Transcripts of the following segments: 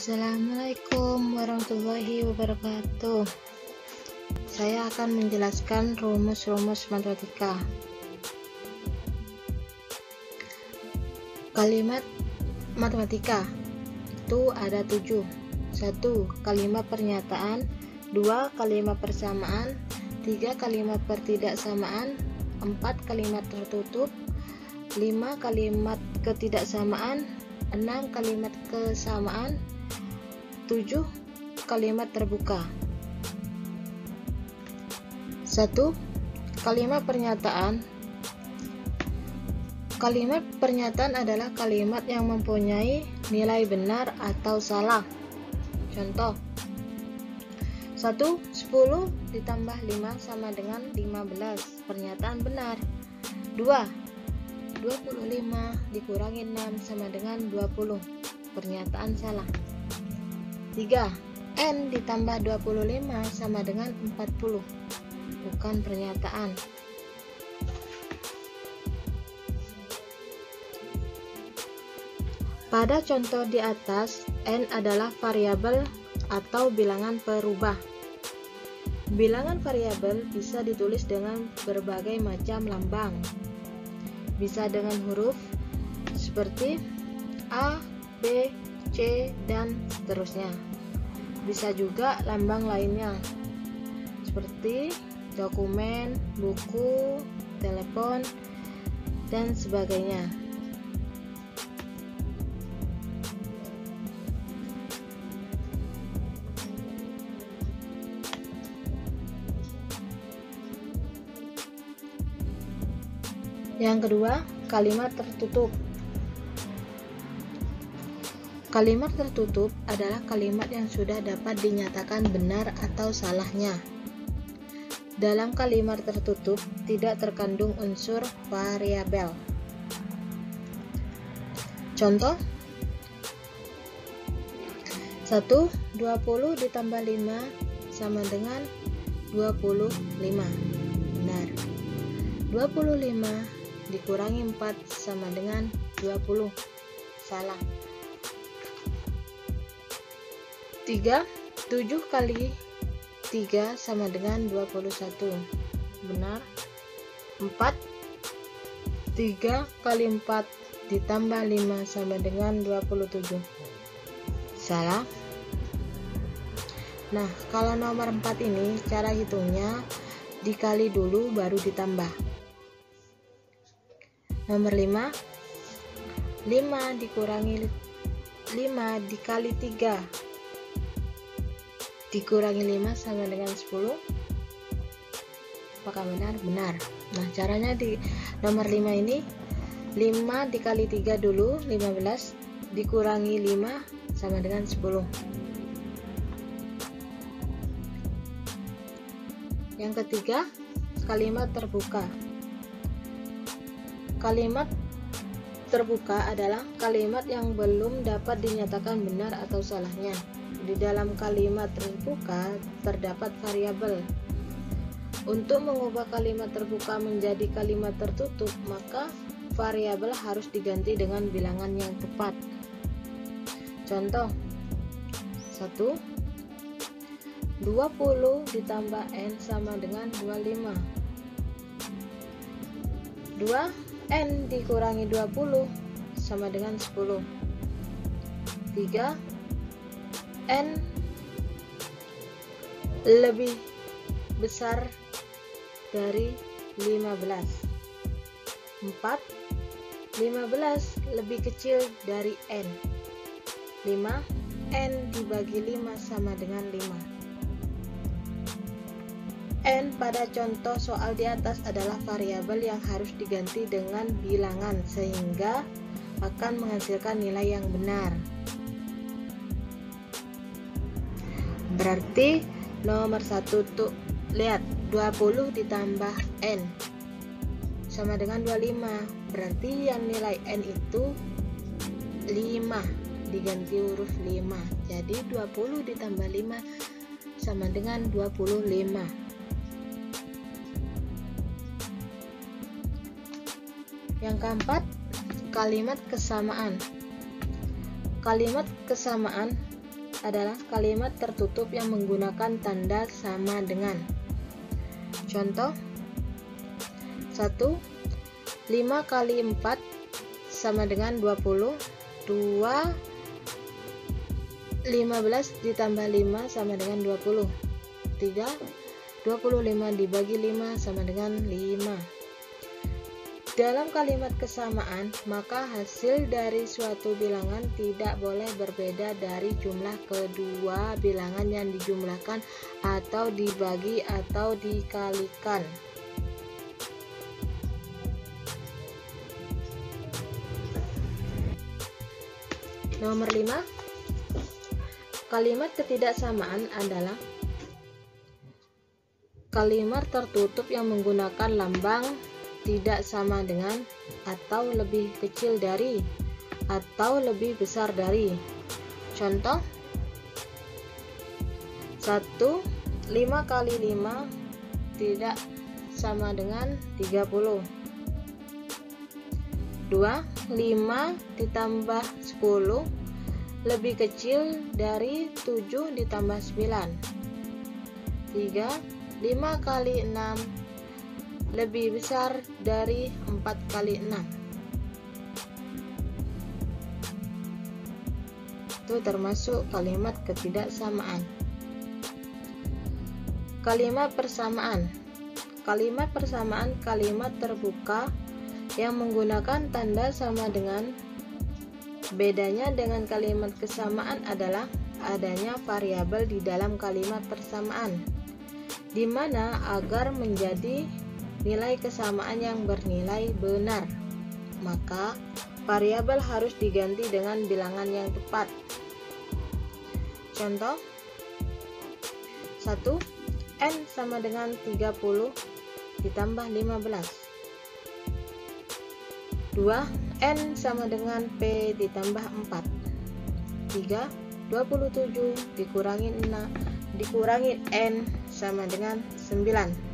Assalamualaikum warahmatullahi wabarakatuh. Saya akan menjelaskan rumus-rumus matematika. Kalimat matematika itu ada 7. 1. Kalimat pernyataan. 2. Kalimat persamaan. 3. Kalimat pertidaksamaan. 4. Kalimat tertutup. 5. Kalimat ketidaksamaan. 6. Kalimat kesamaan. 7. Kalimat terbuka. 1. Kalimat pernyataan. Kalimat pernyataan adalah kalimat yang mempunyai nilai benar atau salah. Contoh: 1. 10 ditambah 5 sama dengan 15. Pernyataan benar. 2. 25 dikurangi 6 sama dengan 20. Pernyataan salah. 3. N ditambah 25 sama dengan 40. Bukan pernyataan. Pada contoh di atas, N adalah variabel atau bilangan perubah. Bilangan variabel bisa ditulis dengan berbagai macam lambang. Bisa dengan huruf seperti A, B, C, dan seterusnya. Bisa juga lambang lainnya seperti dokumen, buku, telepon, dan sebagainya. Yang kedua, kalimat tertutup. Kalimat tertutup adalah kalimat yang sudah dapat dinyatakan benar atau salahnya. Dalam kalimat tertutup tidak terkandung unsur variabel. Contoh: 1. 20 ditambah 5 sama dengan 25. Benar. 25 dikurangi 4 sama dengan 20. Salah. 3. 7 kali 3 sama dengan 21. Benar. 4. 3 kali 4 ditambah 5 sama dengan 27. Salah. Nah, kalau nomor 4 ini cara hitungnya dikali dulu baru ditambah. Nomor 5. 5 dikurangi 5 dikali 3 dikurangi 5 sama dengan 10. Apakah benar? Benar. Nah, caranya di nomor 5 ini 5 dikali 3 dulu, 15 dikurangi 5 sama dengan 10. Yang ketiga, kalimat terbuka. Kalimat terbuka adalah kalimat yang belum dapat dinyatakan benar atau salahnya. Di dalam kalimat terbuka terdapat variabel. Untuk mengubah kalimat terbuka menjadi kalimat tertutup, maka variabel harus diganti dengan bilangan yang tepat. Contoh: 1. 20 ditambah N sama dengan 25. 2. N dikurangi 20 sama dengan 10. 3. N lebih besar dari 15. 4. 15 lebih kecil dari N. 5. N dibagi 5 sama dengan 5. N pada contoh soal di atas adalah variabel yang harus diganti dengan bilangan sehingga akan menghasilkan nilai yang benar. Berarti nomor 1 tuh lihat 20 ditambah N sama dengan 25. Berarti yang nilai N itu 5, diganti huruf 5. Jadi 20 ditambah 5 sama dengan 25. Yang keempat, kalimat kesamaan. Kalimat kesamaan adalah kalimat tertutup yang menggunakan tanda sama dengan. Contoh 1. 5 kali 4 sama dengan 20. 2. 15 ditambah 5 sama dengan 20. 3. 25 dibagi 5 sama dengan 5. Dalam kalimat kesamaan, maka hasil dari suatu bilangan tidak boleh berbeda dari jumlah kedua bilangan yang dijumlahkan atau dibagi atau dikalikan. Nomor 5. Kalimat ketidaksamaan adalah kalimat tertutup yang menggunakan lambang tidak sama dengan, atau lebih kecil dari, atau lebih besar dari. Contoh 1. 5 kali 5 tidak sama dengan 30. 2. 5 ditambah 10 lebih kecil dari 7 ditambah 9. 3. 5 kali 6 lebih besar dari 4 kali 6. Itu termasuk kalimat ketidaksamaan. Kalimat persamaan. Kalimat persamaan kalimat terbuka yang menggunakan tanda sama dengan. Bedanya dengan kalimat kesamaan adalah adanya variabel di dalam kalimat persamaan, di mana agar menjadi nilai kesamaan yang bernilai benar, maka variabel harus diganti dengan bilangan yang tepat. Contoh 1. N sama dengan 30 ditambah 15. 2. N sama dengan P ditambah 4. 3. 27 dikurangi N sama dengan 9.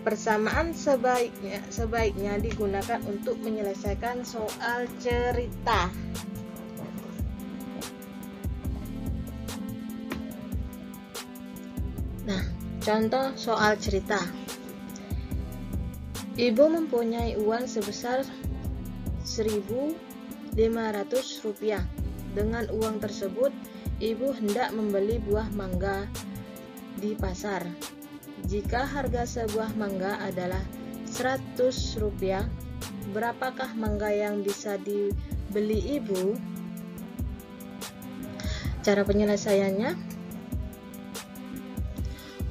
Persamaan sebaiknya digunakan untuk menyelesaikan soal cerita. Nah, contoh soal cerita. Ibu mempunyai uang sebesar 1.500 rupiah. Dengan uang tersebut, ibu hendak membeli buah mangga di pasar. Jika harga sebuah mangga adalah 100 rupiah, berapakah mangga yang bisa dibeli ibu? Cara penyelesaiannya,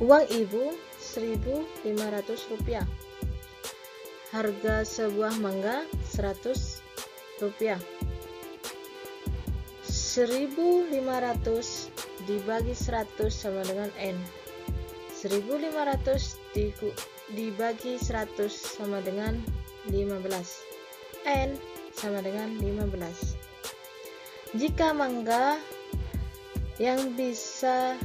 uang ibu 1.500 rupiah, harga sebuah mangga 100 rupiah. 1.500 dibagi 100 sama dengan N. 1.500 dibagi 100 sama dengan 15. N sama dengan 15. Jika mangga yang bisa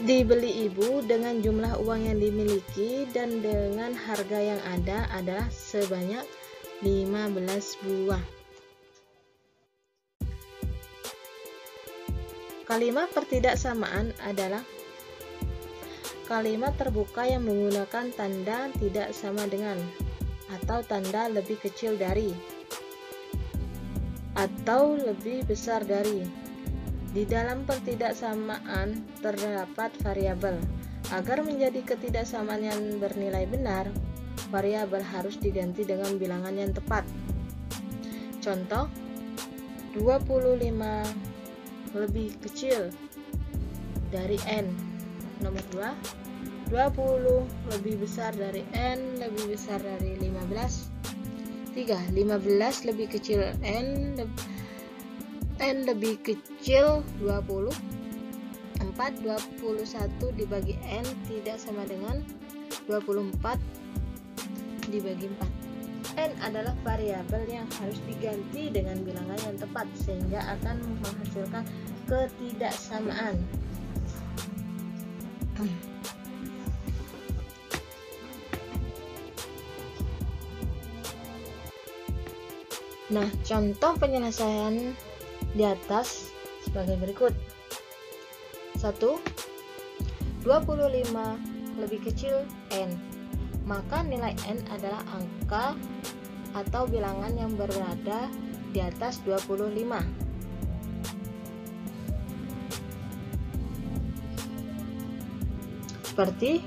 dibeli ibu dengan jumlah uang yang dimiliki dan dengan harga yang ada adalah sebanyak 15 buah. Kalimat pertidaksamaan adalah kalimat terbuka yang menggunakan tanda tidak sama dengan, atau tanda lebih kecil dari, atau lebih besar dari. Di dalam pertidaksamaan terdapat variabel. Agar menjadi ketidaksamaan yang bernilai benar, variabel harus diganti dengan bilangan yang tepat. Contoh 25 lebih kecil dari N. Nomor 2, 20 lebih besar dari N lebih besar dari 15. 3, 15 lebih kecil N lebih kecil 20. 4, 21 dibagi N tidak sama dengan 24 dibagi 4. N adalah variabel yang harus diganti dengan bilangan yang tepat sehingga akan menghasilkan ketidaksamaan. Nah, contoh penyelesaian di atas sebagai berikut. 1. 25 lebih kecil n, maka nilai n adalah angka atau bilangan yang berada di atas 25. Seperti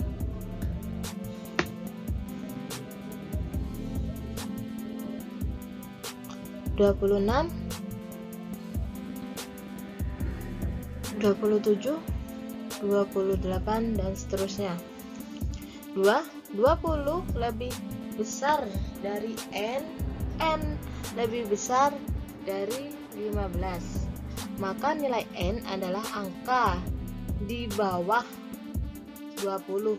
26, 27, 28 dan seterusnya. 2. 20 lebih besar dari n lebih besar dari 15, maka nilai n adalah angka di bawah 20.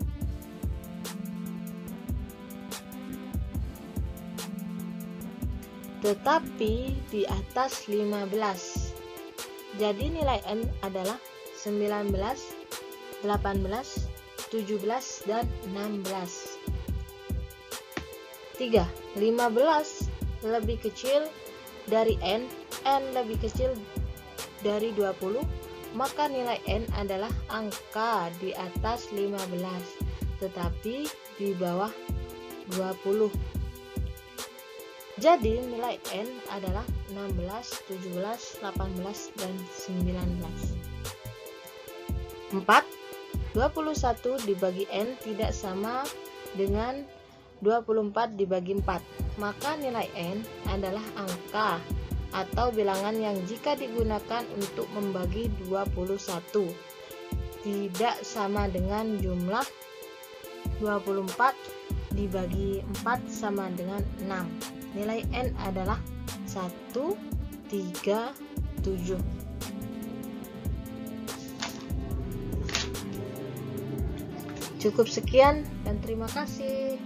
Tetapi di atas 15. Jadi nilai n adalah 19, 18, 17 dan 16. 3. 15 lebih kecil dari n lebih kecil dari 20, maka nilai n adalah angka di atas 15 tetapi di bawah 20. Jadi nilai n adalah 16, 17, 18 dan 19. 4. 21 dibagi n tidak sama dengan 24 dibagi 4, maka nilai n adalah angka atau bilangan yang jika digunakan untuk membagi 21 tidak sama dengan jumlah 24 dibagi 4 sama dengan 6. Nilai n adalah 137. Cukup sekian dan terima kasih.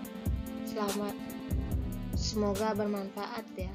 Semoga bermanfaat ya.